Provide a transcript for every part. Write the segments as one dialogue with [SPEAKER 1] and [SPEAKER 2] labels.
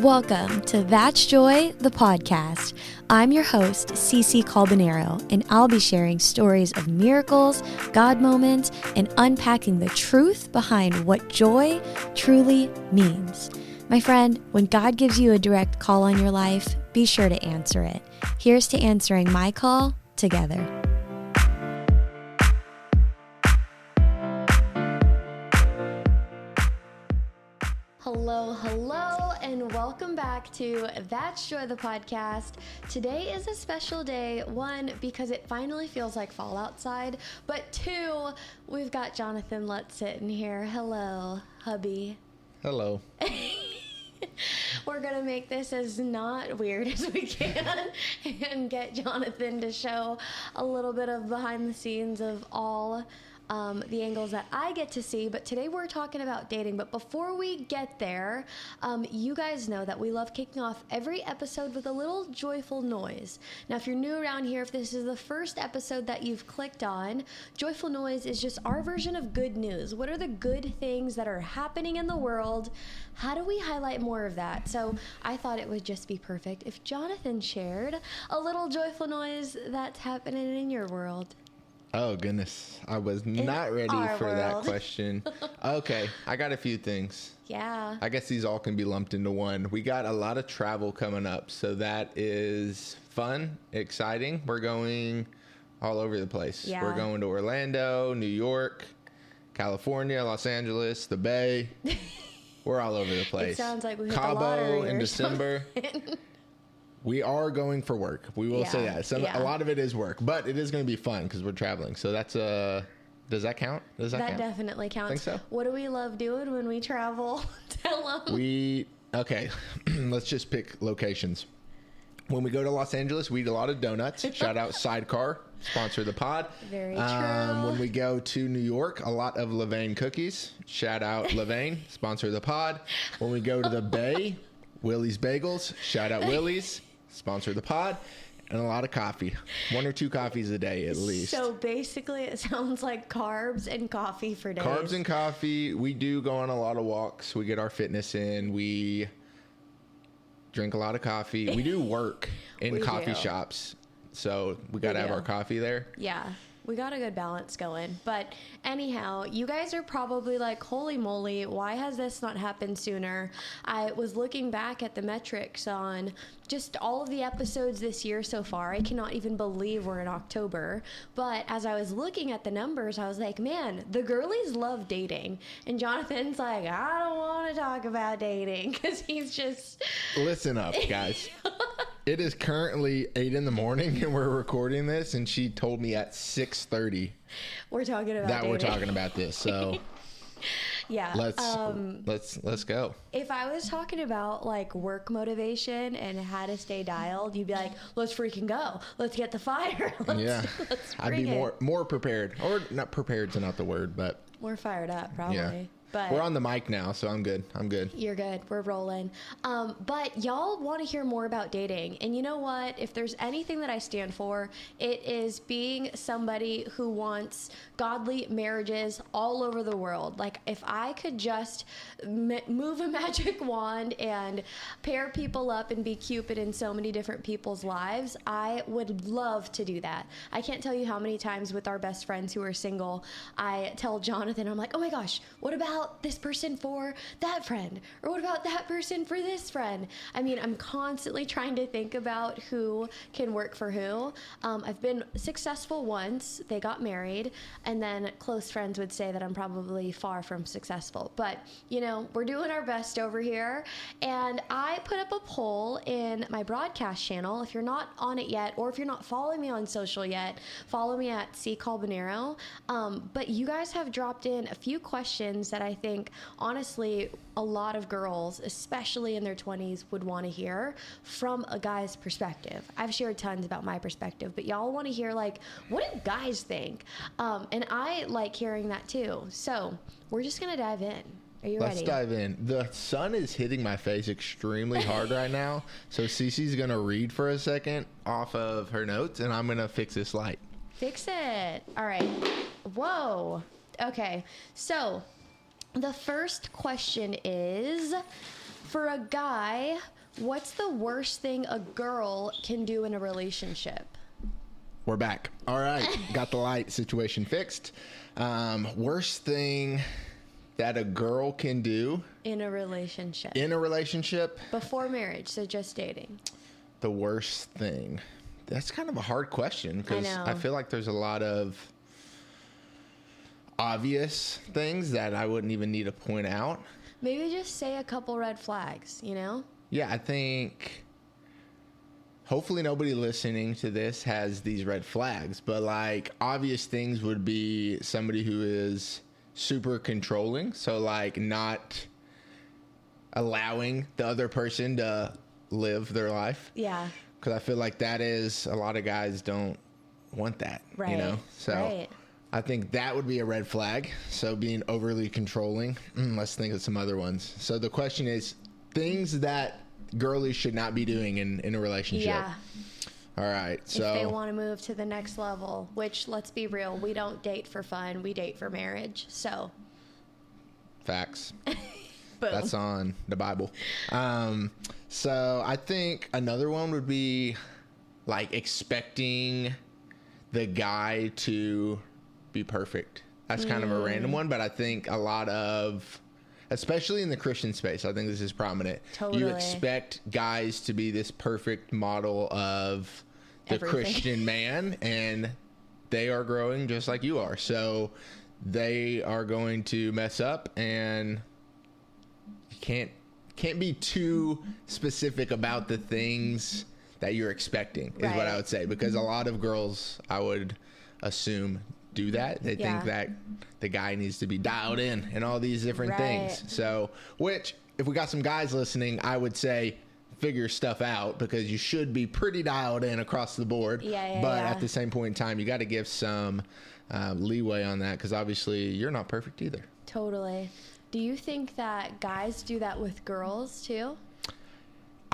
[SPEAKER 1] Welcome to That's Joy, the podcast. I'm your host, Cece Calbanero, and I'll be sharing stories of miracles, God moments, and unpacking the truth behind what joy truly means. My friend, when God gives you a direct call on your life, be sure to answer it. Here's to answering my call together. Hello, and welcome back to That's Joy, the podcast. Today is a special day, one, because it finally feels like fall outside, but two, we've got Jonathan Lutz sitting here. Hello, hubby.
[SPEAKER 2] Hello.
[SPEAKER 1] We're going to make this as not weird as we can and get Jonathan to show a little bit of behind the scenes of all the angles that I get to see. But today we're talking about dating. But before we get there, you guys know that we love kicking off every episode with a little joyful noise. Now, if you're new around here, if this is the first episode that you've clicked on, joyful noise is just our version of good news. What are the good things that are happening in the world? How do we highlight more of that? So I thought it would just be perfect if Jonathan shared a little joyful noise that's happening in your world.
[SPEAKER 2] Oh, goodness. I was not ready for that question. Okay. I got a few things.
[SPEAKER 1] Yeah.
[SPEAKER 2] I guess these all can be lumped into one. We got a lot of travel coming up, so that is fun, exciting. We're going all over the place.
[SPEAKER 1] Yeah.
[SPEAKER 2] We're going to Orlando, New York, California, Los Angeles, the Bay. We're all over the place.
[SPEAKER 1] It sounds like we hit
[SPEAKER 2] Cabo
[SPEAKER 1] the lottery
[SPEAKER 2] in December. We are going for work. We will say that. A lot of it is work, but it is going to be fun because we're traveling. So that's does that count? Does that count?
[SPEAKER 1] Definitely counts.
[SPEAKER 2] Think so?
[SPEAKER 1] What do we love doing when we travel? Tell them.
[SPEAKER 2] Okay. Let's just pick locations. When we go to Los Angeles, we eat a lot of donuts. Shout out Sidecar, sponsor the pod.
[SPEAKER 1] Very true.
[SPEAKER 2] When we go to New York, a lot of Levain cookies. Shout out Levain, sponsor the pod. When we go to the Bay, Willie's Bagels. Shout out Willie's. Sponsor the pod, and a lot of coffee. 1 or 2 coffees a day at least.
[SPEAKER 1] So basically it sounds like carbs and coffee for days.
[SPEAKER 2] Carbs and coffee. We do go on a lot of walks. We get our fitness in. We drink a lot of coffee. We do work in coffee shops. So we got to have our coffee there.
[SPEAKER 1] Yeah. We got a good balance going. But anyhow, you guys are probably like, holy moly, why has this not happened sooner? I was looking back at the metrics on just all of the episodes this year so far. I cannot even believe we're in October. But as I was looking at the numbers, I was like, man, the girlies love dating. And Jonathan's like, I don't want to talk about dating because he's just...
[SPEAKER 2] Listen up, guys. It is currently 8 a.m. and we're recording this, and she told me at 6:30
[SPEAKER 1] we're talking about
[SPEAKER 2] that
[SPEAKER 1] dating.
[SPEAKER 2] We're talking about this. So
[SPEAKER 1] yeah,
[SPEAKER 2] let's go.
[SPEAKER 1] If I was talking about like work motivation and how to stay dialed, you'd be like, let's freaking go. Let's get the fire. Let's
[SPEAKER 2] I'd be more prepared, or not prepared's not the word, but
[SPEAKER 1] more fired up probably.
[SPEAKER 2] Yeah.
[SPEAKER 1] But
[SPEAKER 2] we're on the mic now, so I'm good.
[SPEAKER 1] You're good. We're rolling. But y'all want to hear more about dating. And you know what? If there's anything that I stand for, it is being somebody who wants godly marriages all over the world. Like, if I could just move a magic wand and pair people up and be Cupid in so many different people's lives, I would love to do that. I can't tell you how many times with our best friends who are single, I tell Jonathan, I'm like, oh my gosh, what about this person for that friend? Or what about that person for this friend? I mean, I'm constantly trying to think about who can work for who. I've been successful once. They got married. And then close friends would say that I'm probably far from successful. But, you know, we're doing our best over here. And I put up a poll in my broadcast channel. If you're not on it yet, or if you're not following me on social yet, follow me at C Calbanero. But you guys have dropped in a few questions that I think, honestly, a lot of girls, especially in their 20s, would want to hear from a guy's perspective. I've shared tons about my perspective, but y'all want to hear, like, what do guys think? And I like hearing that too. So we're just going to dive in. Are you ready?
[SPEAKER 2] Let's dive in. The sun is hitting my face extremely hard right now. So Cece's going to read for a second off of her notes, and I'm going to fix this light.
[SPEAKER 1] Fix it. All right. Whoa. Okay. So the first question is, For a guy, what's the worst thing a girl can do in a relationship?
[SPEAKER 2] We're back. All right. Got the light situation fixed. Worst thing that a girl can do
[SPEAKER 1] in a relationship.
[SPEAKER 2] Before
[SPEAKER 1] marriage, so just dating.
[SPEAKER 2] The worst thing. That's kind of a hard question because I feel like there's a lot of obvious things that I wouldn't even need to point out.
[SPEAKER 1] Maybe just say a couple red flags, you know?
[SPEAKER 2] Yeah, I think hopefully nobody listening to this has these red flags, but like obvious things would be somebody who is super controlling. So like not allowing the other person to live their life.
[SPEAKER 1] Yeah.
[SPEAKER 2] Because I feel like that is, a lot of guys don't want that, you know? So I think that would be a red flag. So being overly controlling. Let's think of some other ones. So the question is things that girlies should not be doing in a relationship.
[SPEAKER 1] Yeah.
[SPEAKER 2] All right. So
[SPEAKER 1] if they want to move to the next level, which let's be real, we don't date for fun. We date for marriage. So.
[SPEAKER 2] Facts.
[SPEAKER 1] Boom.
[SPEAKER 2] That's on the Bible. So I think another one would be like expecting the guy to be perfect. That's kind of a random one, but I think a lot of, especially in the Christian space, I think this is prominent.
[SPEAKER 1] Totally.
[SPEAKER 2] You expect guys to be this perfect model of the Christian man, and they are growing just like you are. So they are going to mess up, and you can't be too specific about the things that you're expecting is what I would say, because a lot of girls, I would assume, do that. They think that the guy needs to be dialed in and all these different things. So, which if we got some guys listening, I would say figure stuff out, because you should be pretty dialed in across the board. But at the same point in time, you got to give some leeway on that, because obviously you're not perfect either.
[SPEAKER 1] Totally. Do you think that guys do that with girls too?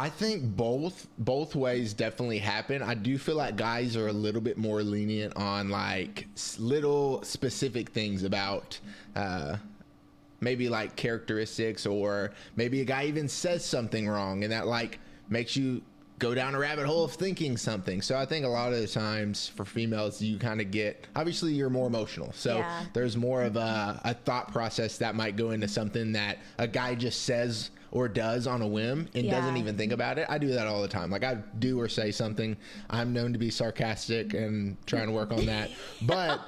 [SPEAKER 2] I think both ways definitely happen. I do feel like guys are a little bit more lenient on like little specific things about maybe like characteristics, or maybe a guy even says something wrong and that like makes you go down a rabbit hole of thinking something. So I think a lot of the times for females, you kind of get, obviously you're more emotional. So there's more of a thought process that might go into something that a guy just says or does on a whim and doesn't even think about it. I do that all the time. Like I do or say something. I'm known to be sarcastic and trying to work on that, but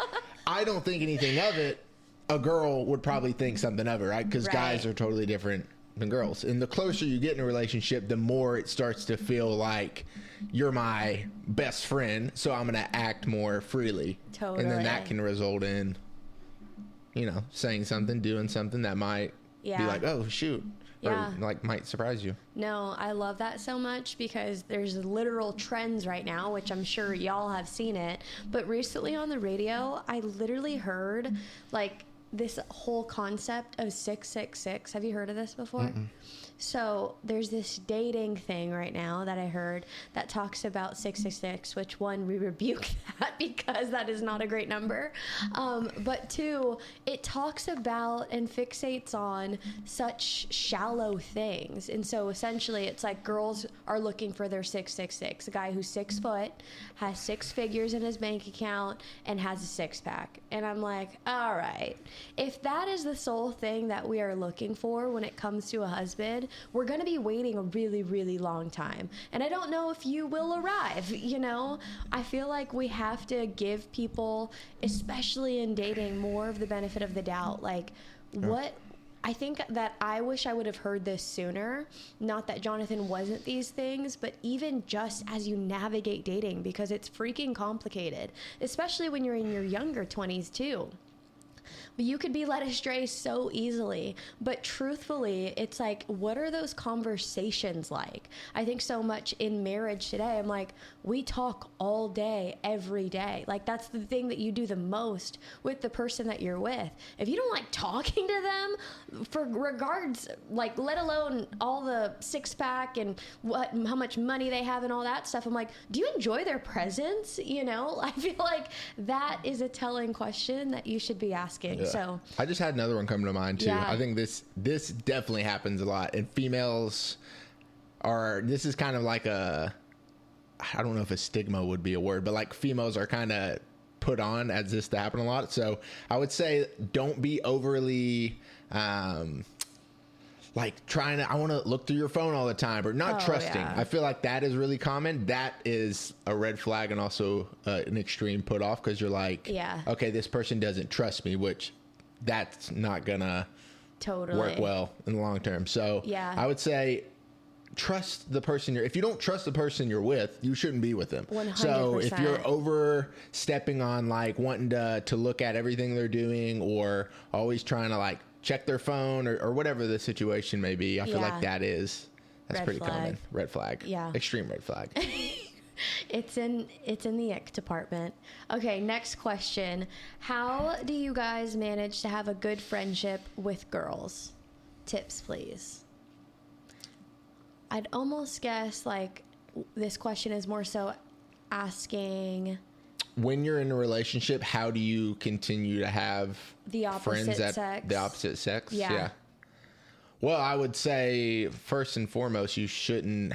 [SPEAKER 2] I don't think anything of it. A girl would probably think something of it, right? Because guys are totally different than girls. And the closer you get in a relationship, the more it starts to feel like you're my best friend, so I'm going to act more freely.
[SPEAKER 1] Totally.
[SPEAKER 2] And then that can result in, you know, saying something, doing something that might be like, oh, shoot. Or like might surprise you.
[SPEAKER 1] No, I love that so much, because there's literal trends right now, which I'm sure y'all have seen it. But recently on the radio, I literally heard like this whole concept of 666. Have you heard of this before? Mm-mm. So there's this dating thing right now that I heard that talks about 666, which one, we rebuke that because that is not a great number. But two, it talks about and fixates on such shallow things. And so essentially it's like girls are looking for their 666, a guy who's 6 foot, has 6 figures in his bank account, and has a 6-pack. And I'm like, all right, if that is the sole thing that we are looking for when it comes to a husband, we're going to be waiting a really, really long time. And I don't know if you will arrive, you know? I feel like we have to give people, especially in dating, more of the benefit of the doubt. Like, what... I think that I wish I would have heard this sooner. Not that Jonathan wasn't these things, but even just as you navigate dating, because it's freaking complicated, especially when you're in your younger 20s too. But you could be led astray so easily. But truthfully, it's like, what are those conversations like? I think so much in marriage today, I'm like, we talk all day, every day. Like, that's the thing that you do the most with the person that you're with. If you don't like talking to them, for regards, like, let alone all the 6-pack and how much money they have and all that stuff, I'm like, do you enjoy their presence? You know, I feel like that is a telling question that you should be asking asking.
[SPEAKER 2] Yeah.
[SPEAKER 1] So
[SPEAKER 2] I just had another one come to mind too.
[SPEAKER 1] Yeah.
[SPEAKER 2] I think this definitely happens a lot, and females are. This is kind of like a. I don't know if a stigma would be a word, but like females are kind of put on as this to happen a lot. So I would say don't be overly like trying to, I want to look through your phone all the time or not trusting.
[SPEAKER 1] Yeah.
[SPEAKER 2] I feel like that is really common. That is a red flag and also an extreme put off, because you're like, okay, this person doesn't trust me, which that's not gonna work well in the long term. So I would say trust the person if you don't trust the person you're with, you shouldn't be with them.
[SPEAKER 1] 100%.
[SPEAKER 2] So if you're overstepping on like wanting to look at everything they're doing, or always trying to like check their phone or whatever the situation may be, I feel like that's
[SPEAKER 1] red
[SPEAKER 2] pretty
[SPEAKER 1] flag.
[SPEAKER 2] common. Red flag.
[SPEAKER 1] Yeah.
[SPEAKER 2] Extreme red flag.
[SPEAKER 1] It's in the ick department. Okay, next question. How do you guys manage to have a good friendship with girls? Tips, please. I'd almost guess like this question is more so asking,
[SPEAKER 2] when you're in a relationship, how do you continue to have
[SPEAKER 1] the opposite
[SPEAKER 2] friends at
[SPEAKER 1] sex?
[SPEAKER 2] the opposite sex?
[SPEAKER 1] Yeah.
[SPEAKER 2] Well, I would say first and foremost, it shouldn't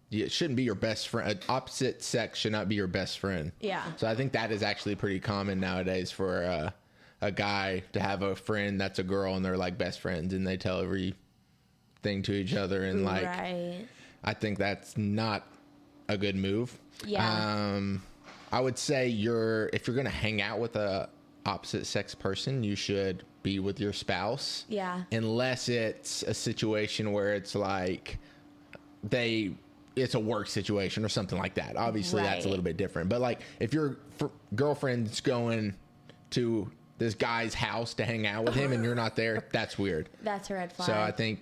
[SPEAKER 2] be your best friend. Opposite sex should not be your best friend.
[SPEAKER 1] Yeah.
[SPEAKER 2] So I think that is actually pretty common nowadays for a guy to have a friend that's a girl and they're like best friends and they tell everything to each other, and like I think that's not a good move.
[SPEAKER 1] Yeah.
[SPEAKER 2] I would say if you're gonna hang out with a opposite sex person, you should be with your spouse.
[SPEAKER 1] Yeah.
[SPEAKER 2] Unless it's a situation where it's like it's a work situation or something like that. Obviously that's a little bit different. But like if your girlfriend's going to this guy's house to hang out with him and you're not there, that's weird. That's
[SPEAKER 1] a red flag.
[SPEAKER 2] So I think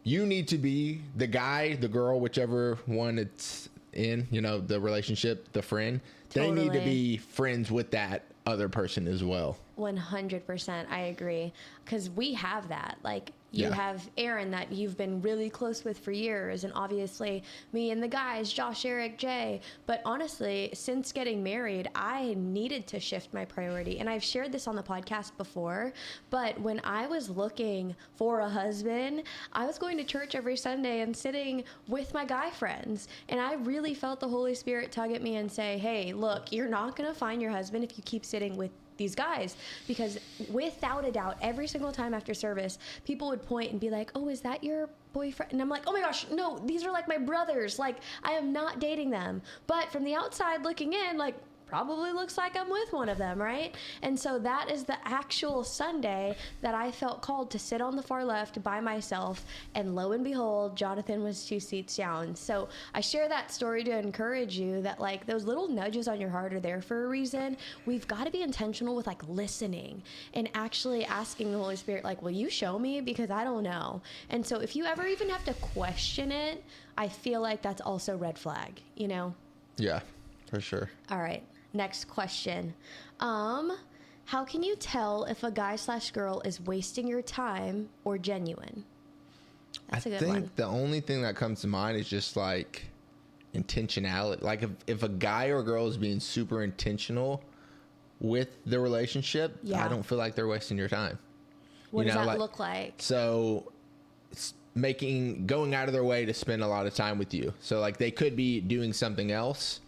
[SPEAKER 2] you need to be the guy, the girl, whichever one it's in, the relationship, the friend. They need to be friends with that other person as well.
[SPEAKER 1] 100%. I agree. Because we have that. Like, you have Aaron that you've been really close with for years, and obviously me and the guys, Josh, Eric, Jay. But honestly, since getting married, I needed to shift my priority. And I've shared this on the podcast before, but when I was looking for a husband, I was going to church every Sunday and sitting with my guy friends. And I really felt the Holy Spirit tug at me and say, hey, look, you're not going to find your husband if you keep sitting with these guys, because without a doubt, every single time after service, people would point and be like, oh, is that your boyfriend? And I'm like, oh my gosh, no, these are like my brothers. Like, I am not dating them. But from the outside looking in, like, probably looks like I'm with one of them, right? And so that is the actual Sunday that I felt called to sit on the far left by myself, and lo and behold, Jonathan was 2 seats down. So I share that story to encourage you that like those little nudges on your heart are there for a reason. We've got to be intentional with like listening and actually asking the Holy Spirit, like, will you show me? Because I don't know. And so if you ever even have to question it, I feel like that's also red flag,
[SPEAKER 2] Yeah, for sure.
[SPEAKER 1] All right. Next question. How can you tell if a guy/girl is wasting your time or genuine? That's a good one. I think
[SPEAKER 2] the only thing that comes to mind is just like intentionality. Like if a guy or girl is being super intentional with the relationship, I don't feel like they're wasting your time.
[SPEAKER 1] What does that look like?
[SPEAKER 2] So going out of their way to spend a lot of time with you. So like they could be doing something else,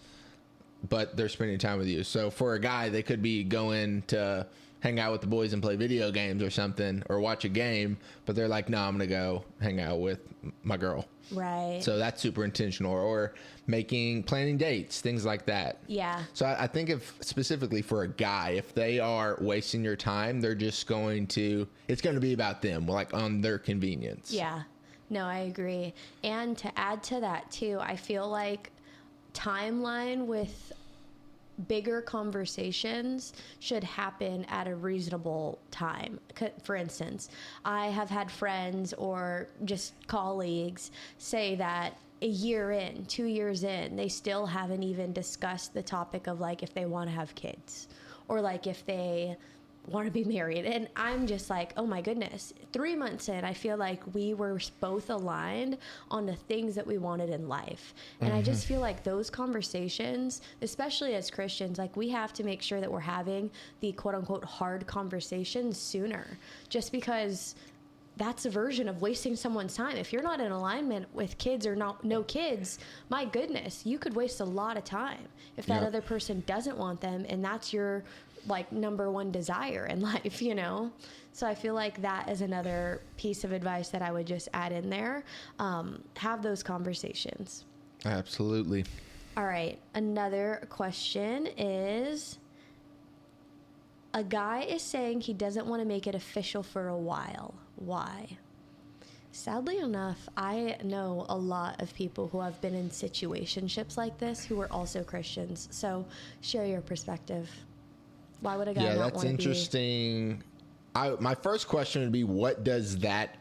[SPEAKER 2] but they're spending time with you. So for a guy, they could be going to hang out with the boys and play video games or something, or watch a game, but they're like, no, I'm going to go hang out with my girl.
[SPEAKER 1] Right.
[SPEAKER 2] So that's super intentional. Or planning dates, things like that.
[SPEAKER 1] Yeah.
[SPEAKER 2] So I think specifically for a guy, if they are wasting your time, they're just it's going to be about them, like on their convenience.
[SPEAKER 1] Yeah. No, I agree. And to add to that too, I feel like timeline with bigger conversations should happen at a reasonable time. For instance, I have had friends or just colleagues say that a year in, 2 years in, they still haven't even discussed the topic of like if they want to have kids, or like if they want to be married. And I'm just like, oh my goodness, 3 months in, I feel like we were both aligned on the things that we wanted in life. And I just feel like those conversations, especially as Christians, like we have to make sure that we're having the quote unquote hard conversations sooner, just because that's a version of wasting someone's time. If you're not in alignment with kids or no kids, my goodness, you could waste a lot of time if that other person doesn't want them, and that's your like number one desire in life, you know? So I feel like that is another piece of advice that I would just add in there. Have those conversations.
[SPEAKER 2] Absolutely.
[SPEAKER 1] All right. Another question is, a guy is saying he doesn't want to make it official for a while. Why? Sadly enough, I know a lot of people who have been in situationships like this who are also Christians. So share your perspective. Why would a guy not want to be?
[SPEAKER 2] Yeah, that's interesting. My first question would be, what does that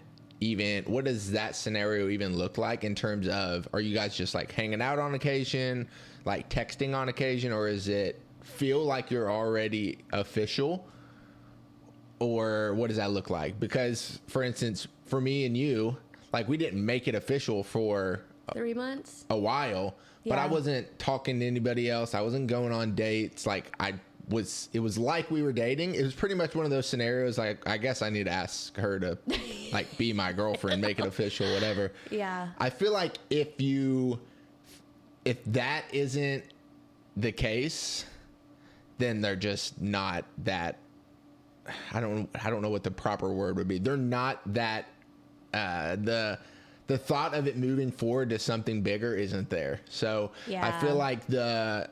[SPEAKER 2] scenario even look like in terms of, are you guys just like hanging out on occasion, like texting on occasion, or is it feel like you're already official? Or what does that look like? Because, for instance, for me and you, like we didn't make it official for
[SPEAKER 1] 3 months,
[SPEAKER 2] a while, but I wasn't talking to anybody else. I wasn't going on dates. Like it was like we were dating. It was pretty much one of those scenarios. Like, I guess I need to ask her to like be my girlfriend, make it official, whatever.
[SPEAKER 1] Yeah.
[SPEAKER 2] I feel like if that isn't the case, then they're just not that, I don't know what the proper word would be. They're not that, the thought of it moving forward to something bigger isn't there. So I feel like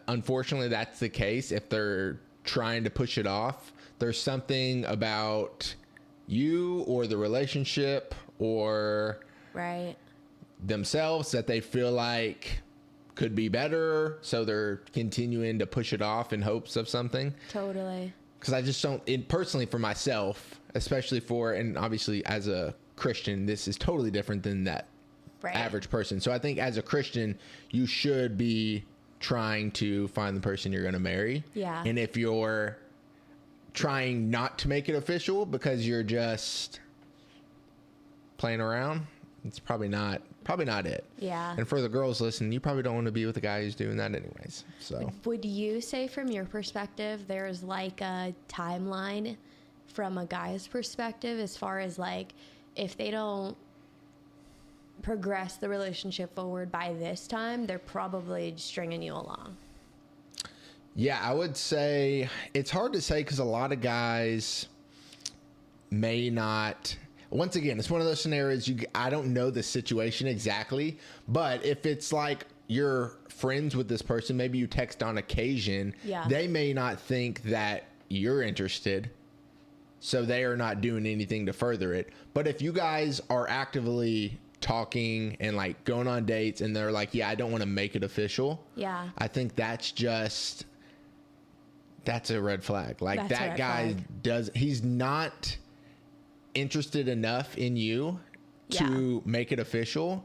[SPEAKER 2] unfortunately that's the case. If they're trying to push it off, there's something about you or the relationship or themselves that they feel like could be better. So they're continuing to push it off in hopes of something.
[SPEAKER 1] Totally.
[SPEAKER 2] Because I just don't, personally for myself, especially and obviously as a Christian, this is totally different than that average person. So I think as a Christian, you should be trying to find the person you're going to marry.
[SPEAKER 1] Yeah.
[SPEAKER 2] And if you're trying not to make it official because you're just playing around, it's probably not it.
[SPEAKER 1] Yeah.
[SPEAKER 2] And for the girls listening, you probably don't want to be with a guy who's doing that anyways. So
[SPEAKER 1] would you say from your perspective, there's like a timeline from a guy's perspective as far as like, if they don't progress the relationship forward by this time, they're probably stringing you along?
[SPEAKER 2] Yeah, I would say it's hard to say because a lot of guys may not. Once again, it's one of those scenarios, I don't know the situation exactly, but if it's like you're friends with this person, maybe you text on occasion, they may not think that you're interested, so they are not doing anything to further it. But if you guys are actively talking and like going on dates and they're like, yeah, I don't want to make it official. Yeah. I think that's a red flag. Like that guy he's not interested enough in you to make it official,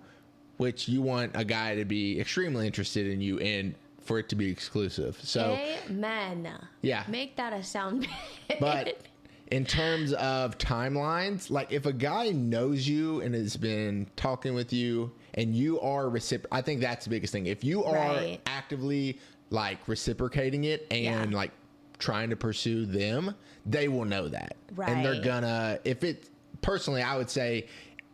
[SPEAKER 2] which you want a guy to be extremely interested in you and for it to be exclusive. So
[SPEAKER 1] amen. Yeah. Make that a sound bit.
[SPEAKER 2] But in terms of timelines, like if a guy knows you and has been talking with you and you are I think that's the biggest thing. If you are actively like reciprocating it and like trying to pursue them, they will know that. And they're gonna, personally, I would say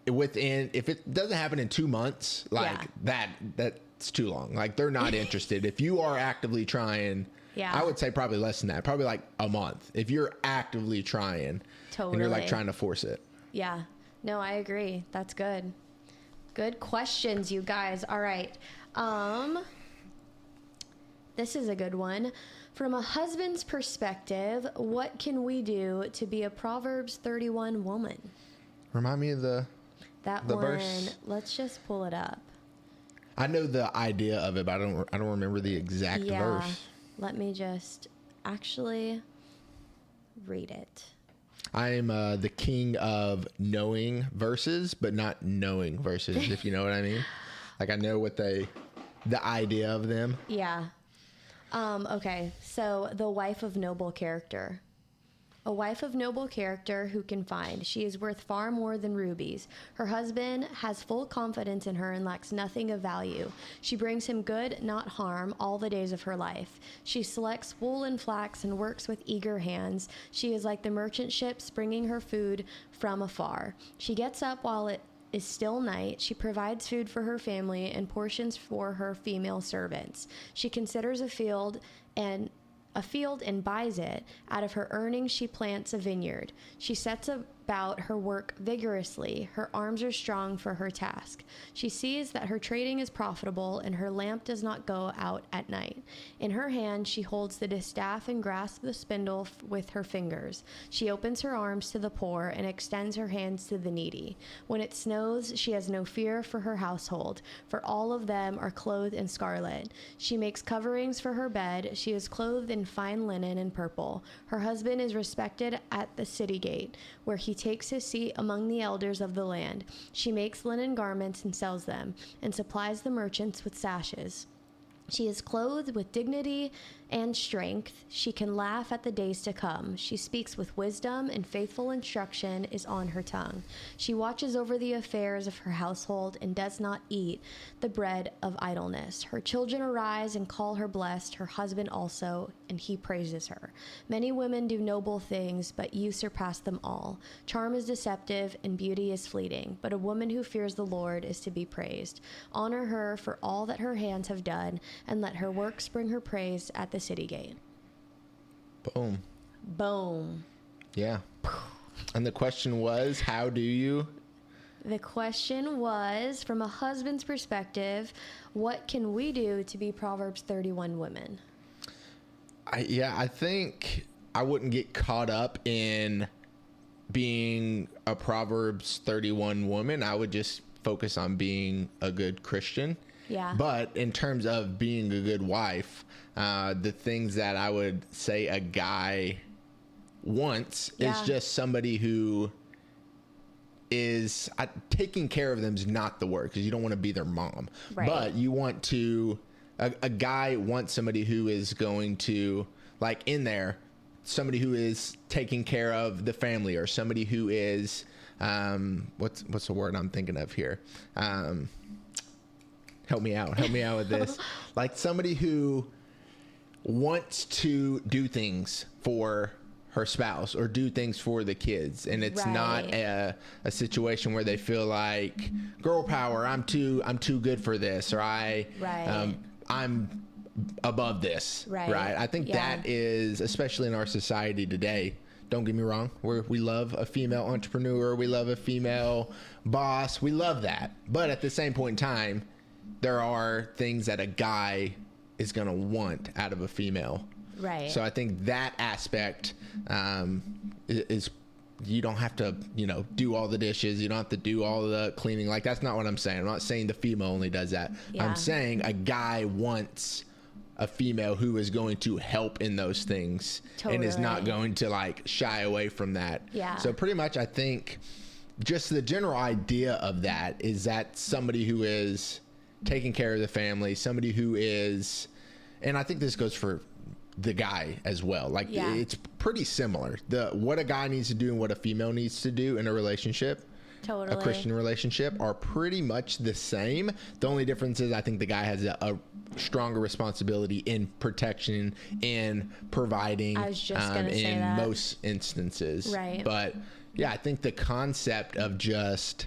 [SPEAKER 2] if it doesn't happen in 2 months, like that's too long. Like they're not interested. If you are actively trying, I would say probably less than that, probably like a month. If you're actively trying and you're like trying to force it.
[SPEAKER 1] Yeah, no, I agree. That's good. Good questions, you guys. All right. This is a good one. From a husband's perspective, what can we do to be a Proverbs 31 woman?
[SPEAKER 2] Remind me of the verse.
[SPEAKER 1] Let's just pull it up.
[SPEAKER 2] I know the idea of it, but I don't remember the exact verse.
[SPEAKER 1] Let me just actually read it.
[SPEAKER 2] I am the king of knowing verses, but not knowing verses, if you know what I mean. Like I know what the idea of them.
[SPEAKER 1] Yeah. Okay, so the wife of noble character. A wife of noble character who can find. She is worth far more than rubies. Her husband has full confidence in her and lacks nothing of value. She brings him good, not harm, all the days of her life. She selects wool and flax and works with eager hands. She is like the merchant ships bringing her food from afar. She gets up while it is still night. She provides food for her family and portions for her female servants. She considers a field and buys it. Out of her earnings, she plants a vineyard. She sets about her work vigorously. Her arms are strong for her task. She sees that her trading is profitable, and her lamp does not go out at night. In her hand, she holds the distaff and grasps the spindle with her fingers. She opens her arms to the poor and extends her hands to the needy. When it snows, she has no fear for her household, for all of them are clothed in scarlet. She makes coverings for her bed. She is clothed in fine linen and purple. Her husband is respected at the city gate, where he takes his seat among the elders of the land. She makes linen garments and sells them, and supplies the merchants with sashes. She is clothed with dignity and strength. She can laugh at the days to come. She speaks with wisdom, and faithful instruction is on her tongue. She watches over the affairs of her household and does not eat the bread of idleness. Her children arise and call her blessed, her husband also, and he praises her. Many women do noble things, but you surpass them all. Charm is deceptive and beauty is fleeting, but a woman who fears the Lord is to be praised. Honor her for all that her hands have done, and let her works bring her praise at the city gate.
[SPEAKER 2] Boom.
[SPEAKER 1] Boom.
[SPEAKER 2] Yeah. And the question was, how do you?
[SPEAKER 1] The question was, from a husband's perspective, what can we do to be Proverbs 31 women?
[SPEAKER 2] I think I wouldn't get caught up in being a Proverbs 31 woman. I would just focus on being a good Christian.
[SPEAKER 1] Yeah.
[SPEAKER 2] But in terms of being a good wife, the things that I would say a guy wants is just somebody who is taking care of them is not the word, because you don't want to be their mom. Right. But you want to, a guy wants somebody who is going to, like in there, somebody who is taking care of the family, or somebody who is, what's the word I'm thinking of here? Help me out with this. Like somebody who wants to do things for her spouse or do things for the kids. And it's not a situation where they feel like girl power, I'm too good for this, or I'm above this. Right. I think that is, especially in our society today, don't get me wrong, we love a female entrepreneur, we love a female boss, we love that. But at the same point in time, there are things that a guy is going to want out of a female. Right. So I think that aspect is you don't have to, do all the dishes. You don't have to do all the cleaning. Like, that's not what I'm saying. I'm not saying the female only does that. Yeah. I'm saying a guy wants a female who is going to help in those things. Totally. And is not going to like shy away from that. Yeah. So pretty much I think just the general idea of that is that somebody who is taking care of the family, somebody who is, and I think this goes for the guy as well. Like it's pretty similar. What a guy needs to do and what a female needs to do in a relationship, a Christian relationship, are pretty much the same. The only difference is I think the guy has a stronger responsibility in protection, in providing,
[SPEAKER 1] I was just gonna say
[SPEAKER 2] in
[SPEAKER 1] that.
[SPEAKER 2] Most instances.
[SPEAKER 1] Right.
[SPEAKER 2] But yeah, I think the concept of just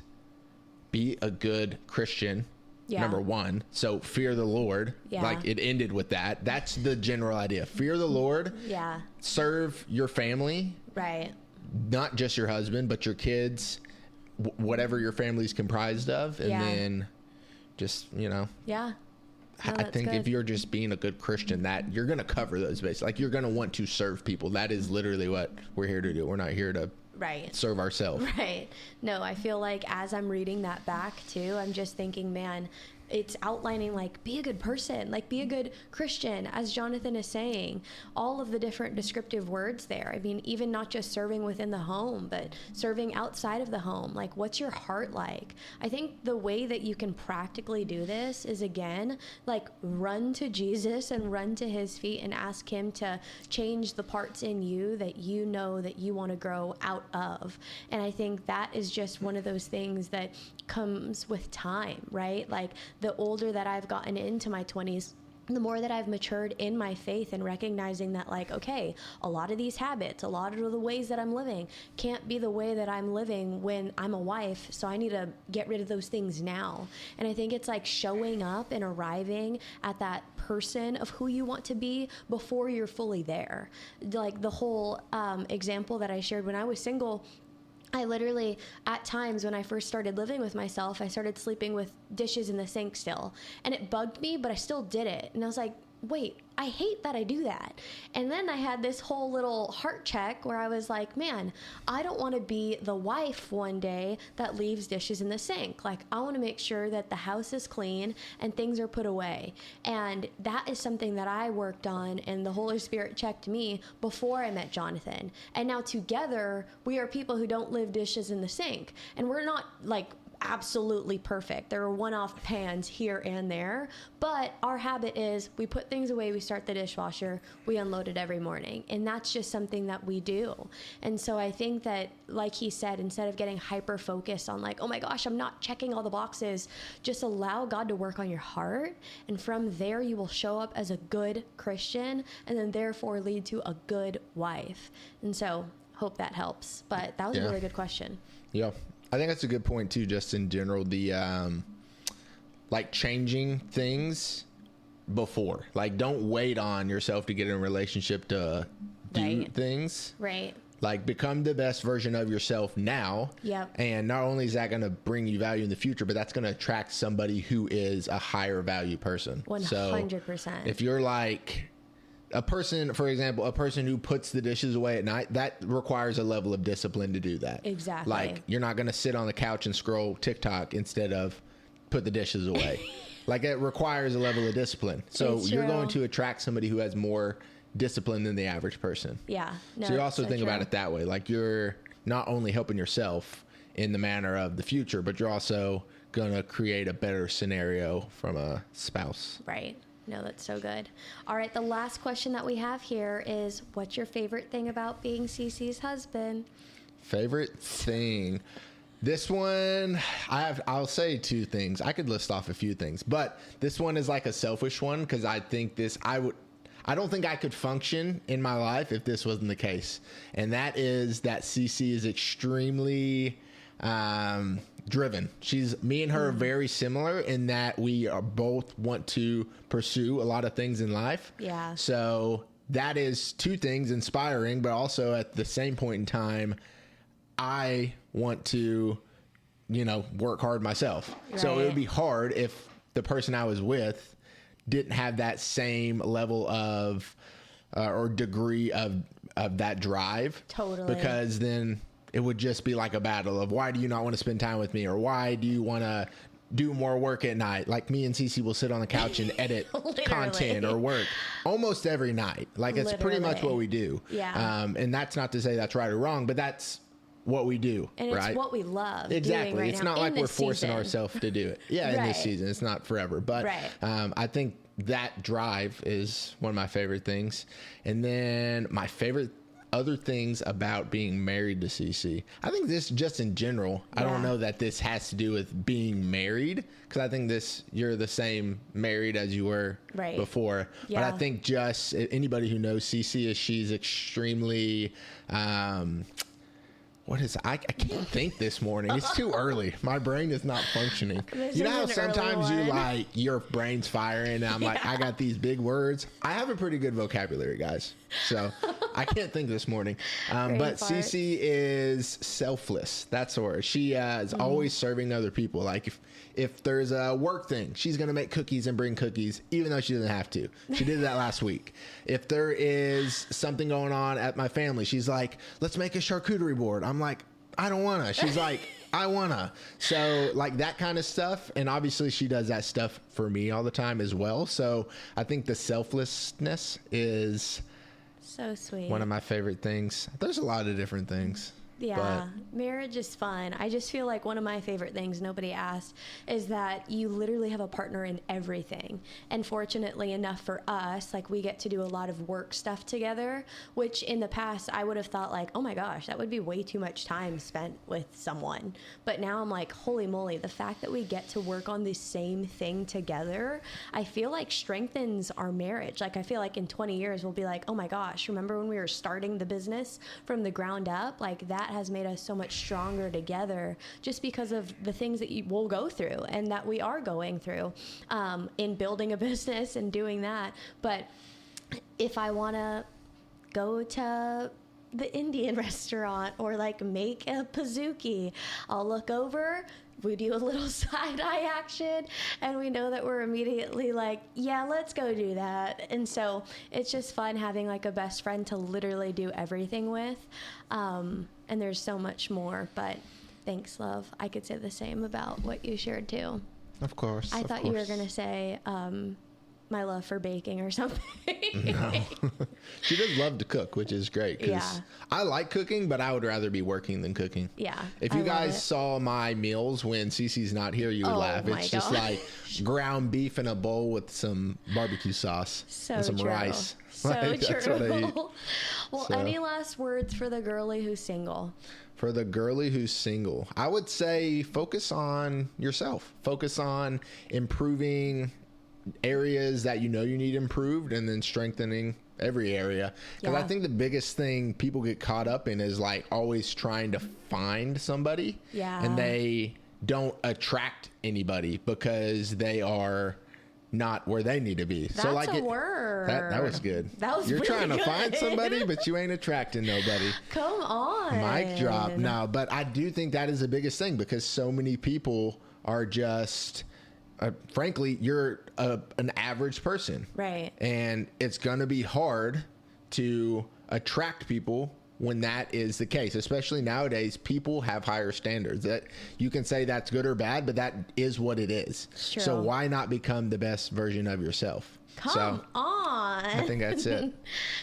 [SPEAKER 2] be a good Christian, number one. So fear the Lord. Yeah. Like it ended with that. That's the general idea. Fear the Lord. Yeah. Serve your family. Right. Not just your husband, but your kids, whatever your family's comprised of. And then just, Yeah. No, I think good. If you're just being a good Christian, that you're going to cover those bases. Like you're going to want to serve people. That is literally what we're here to do. We're not here to serve ourselves.
[SPEAKER 1] Right. No, I feel like as I'm reading that back too, I'm just thinking, man, it's outlining like, be a good person, like be a good Christian, as Jonathan is saying, all of the different descriptive words there. I mean, even not just serving within the home, but serving outside of the home. Like, what's your heart like? I think the way that you can practically do this is, again, like run to Jesus and run to his feet and ask him to change the parts in you that you know that you want to grow out of. And I think that is just one of those things that comes with time, right? Like, the older that I've gotten into my 20s, the more that I've matured in my faith and recognizing that, like, okay, a lot of these habits, a lot of the ways that I'm living can't be the way that I'm living when I'm a wife. So I need to get rid of those things now. And I think it's like showing up and arriving at that person of who you want to be before you're fully there. Like the whole example that I shared when I was single, I literally, at times when I first started living with myself, I started sleeping with dishes in the sink still. And it bugged me, but I still did it. And I was like, wait, I hate that I do that. And then I had this whole little heart check where I was like, man, I don't want to be the wife one day that leaves dishes in the sink. Like, I want to make sure that the house is clean and things are put away. And that is something that I worked on, and the Holy Spirit checked me before I met Jonathan. And now together, we are people who don't leave dishes in the sink. And we're not like absolutely perfect. There are one-off pans here and there, but our habit is we put things away, we start the dishwasher, we unload it every morning, and that's just something that we do. And so I think that, like he said, instead of getting hyper focused on like, oh my gosh, I'm not checking all the boxes, just allow God to work on your heart, and from there you will show up as a good Christian, and then therefore lead to a good wife. And so hope that helps, but that was a really good question.
[SPEAKER 2] Yeah, I think that's a good point too, just in general, the like changing things before. Like, don't wait on yourself to get in a relationship to do things.
[SPEAKER 1] Right.
[SPEAKER 2] Like, become the best version of yourself now.
[SPEAKER 1] Yep.
[SPEAKER 2] And not only is that going to bring you value in the future, but that's going to attract somebody who is a higher value person.
[SPEAKER 1] 100%.
[SPEAKER 2] So if you're like a person, for example, a person who puts the dishes away at night, that requires a level of discipline to do that.
[SPEAKER 1] Exactly.
[SPEAKER 2] Like, you're not going to sit on the couch and scroll TikTok instead of put the dishes away. Like, it requires a level of discipline. So you're going to attract somebody who has more discipline than the average person.
[SPEAKER 1] Yeah. No,
[SPEAKER 2] so you also think about it that way. Like, you're not only helping yourself in the manner of the future, but you're also going to create a better scenario from a spouse.
[SPEAKER 1] Right. No, that's so good. All right, the last question that we have here is, what's your favorite thing about being Cece's husband?
[SPEAKER 2] Favorite thing? This one, I'll say two things. I could list off a few things, but this one is like a selfish one, because I think I don't think I could function in my life if this wasn't the case. And that is that Cece is extremely driven. Me and her are very similar in that we are both want to pursue a lot of things in life.
[SPEAKER 1] Yeah.
[SPEAKER 2] So that is two things: inspiring, but also at the same point in time, I want to, work hard myself. Right. So it would be hard if the person I was with didn't have that same level of or degree of that drive.
[SPEAKER 1] Totally.
[SPEAKER 2] Because then it would just be like a battle of, why do you not want to spend time with me? Or why do you want to do more work at night? Like, me and Cece will sit on the couch and edit content or work almost every night. Like, it's pretty much what we do.
[SPEAKER 1] Yeah.
[SPEAKER 2] And that's not to say that's right or wrong, but that's what we do.
[SPEAKER 1] And
[SPEAKER 2] right?
[SPEAKER 1] It's what we love.
[SPEAKER 2] Exactly.
[SPEAKER 1] Doing right
[SPEAKER 2] it's
[SPEAKER 1] now,
[SPEAKER 2] not like we're forcing ourselves to do it. Yeah. In this season, it's not forever, but I think that drive is one of my favorite things. And then my favorite other things about being married to Cece, I think this just in general, I don't know that this has to do with being married, because I think you're the same married as you were before. Yeah. But I think just anybody who knows Cece, she's extremely, I can't think this morning. It's too early. My brain is not functioning. You know how sometimes your brain's firing and I'm like, I got these big words. I have a pretty good vocabulary, guys. So I can't think this morning. But Cece is selfless. That's the word. She is always serving other people. Like, if there's a work thing, she's going to make cookies and bring cookies, even though she doesn't have to. She did that last week. If there is something going on at my family, she's like, let's make a charcuterie board. I'm like, I don't want to. She's like, I wanna. So like that kind of stuff. And obviously she does that stuff for me all the time as well. So I think the selflessness is
[SPEAKER 1] so sweet.
[SPEAKER 2] one of my favorite things. There's a lot of different things.
[SPEAKER 1] Yeah, marriage is fun. I just feel like one of my favorite things nobody asked is that you literally have a partner in everything. And fortunately enough for us, like we get to do a lot of work stuff together, which in the past I would have thought like, oh my gosh, that would be way too much time spent with someone. But now I'm like, holy moly, the fact that we get to work on the same thing together, I feel like strengthens our marriage. Like I feel like in 20 years we'll be like, oh my gosh, remember when we were starting the business from the ground up? Like that has made us so much stronger together just because of the things that we'll go through and that we are going through in building a business and doing that. But if I want to go to the Indian restaurant or like make a pizookie, I'll look over, we do a little side eye action, and we know that we're immediately like, yeah, let's go do that. And so it's just fun having like a best friend to literally do everything with. And there's so much more, but thanks, love. I could say the same about what you shared too.
[SPEAKER 2] Of course.
[SPEAKER 1] I thought you were going to say, my love for baking or something.
[SPEAKER 2] No. She does love to cook, which is great.
[SPEAKER 1] Yeah.
[SPEAKER 2] I like cooking, but I would rather be working than cooking.
[SPEAKER 1] Yeah.
[SPEAKER 2] If you guys saw my meals when Cece's not here, you would laugh. It's just like ground beef in a bowl with some barbecue sauce and some rice.
[SPEAKER 1] So
[SPEAKER 2] like,
[SPEAKER 1] true.
[SPEAKER 2] That's what I eat.
[SPEAKER 1] Well,
[SPEAKER 2] So.
[SPEAKER 1] Any last words for the girly who's single?
[SPEAKER 2] For the girly who's single, I would say focus on yourself. Focus on improving areas that you know you need improved, and then strengthening every area. Because I think the biggest thing people get caught up in is like always trying to find somebody.
[SPEAKER 1] Yeah.
[SPEAKER 2] And they don't attract anybody because they are not where they need to be.
[SPEAKER 1] That's
[SPEAKER 2] so like
[SPEAKER 1] a word.
[SPEAKER 2] That was good.
[SPEAKER 1] That was
[SPEAKER 2] You're
[SPEAKER 1] really
[SPEAKER 2] trying to
[SPEAKER 1] good.
[SPEAKER 2] find somebody, but you ain't attracting nobody.
[SPEAKER 1] Come on.
[SPEAKER 2] Mic drop. No, but I do think that is the biggest thing, because so many people are just, frankly, you're an average person.
[SPEAKER 1] Right.
[SPEAKER 2] And it's going to be hard to attract people when that is the case, especially nowadays. People have higher standards. That you can say that's good or bad, but that is what it is.
[SPEAKER 1] True.
[SPEAKER 2] So why not become the best version of yourself?
[SPEAKER 1] Come on.
[SPEAKER 2] I think that's it.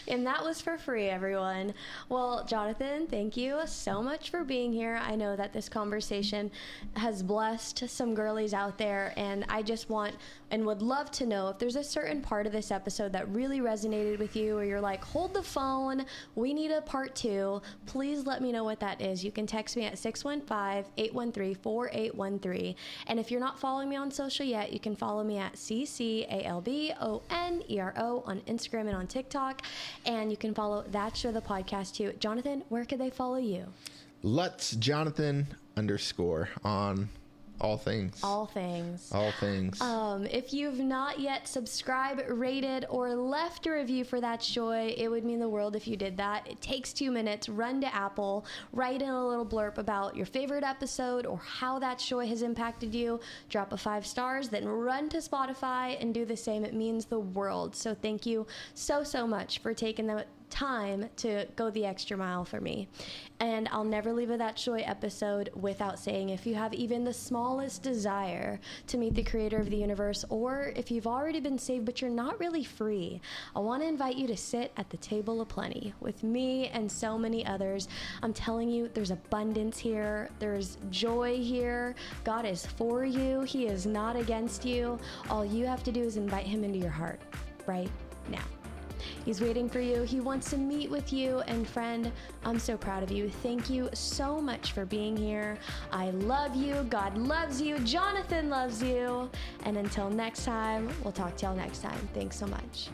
[SPEAKER 1] And that was for free, everyone. Well, Jonathan, thank you so much for being here. I know that this conversation has blessed some girlies out there, and I just want and would love to know if there's a certain part of this episode that really resonated with you, or you're like, hold the phone, we need a part 2. Please let me know what that is. You can text me at 615-813-4813. And if you're not following me on social yet, you can follow me at CCALBONERO on Instagram and on TikTok. And you can follow That Show the podcast too. Jonathan, where could they follow you?
[SPEAKER 2] Lutz Jonathan _ on all things.
[SPEAKER 1] All things.
[SPEAKER 2] All things.
[SPEAKER 1] If you've not yet subscribed, rated, or left a review for That Joy, it would mean the world if you did that. It takes 2 minutes. Run to Apple, write in a little blurb about your favorite episode or how That Joy has impacted you. Drop a 5 stars, then run to Spotify and do the same. It means the world. So thank you so much for taking the time to go the extra mile for me. And I'll never leave a That Joy episode without saying, if you have even the smallest desire to meet the creator of the universe, or if you've already been saved but you're not really free, I want to invite you to sit at the table of plenty with me and so many others. I'm telling you, there's abundance here. There's joy here. God is for you. He is not against you. All you have to do is invite him into your heart right now. He's waiting for you. He wants to meet with you. And friend, I'm so proud of you. Thank you so much for being here. I love you. God loves you. Jonathan loves you. And until next time, we'll talk to y'all next time. Thanks so much.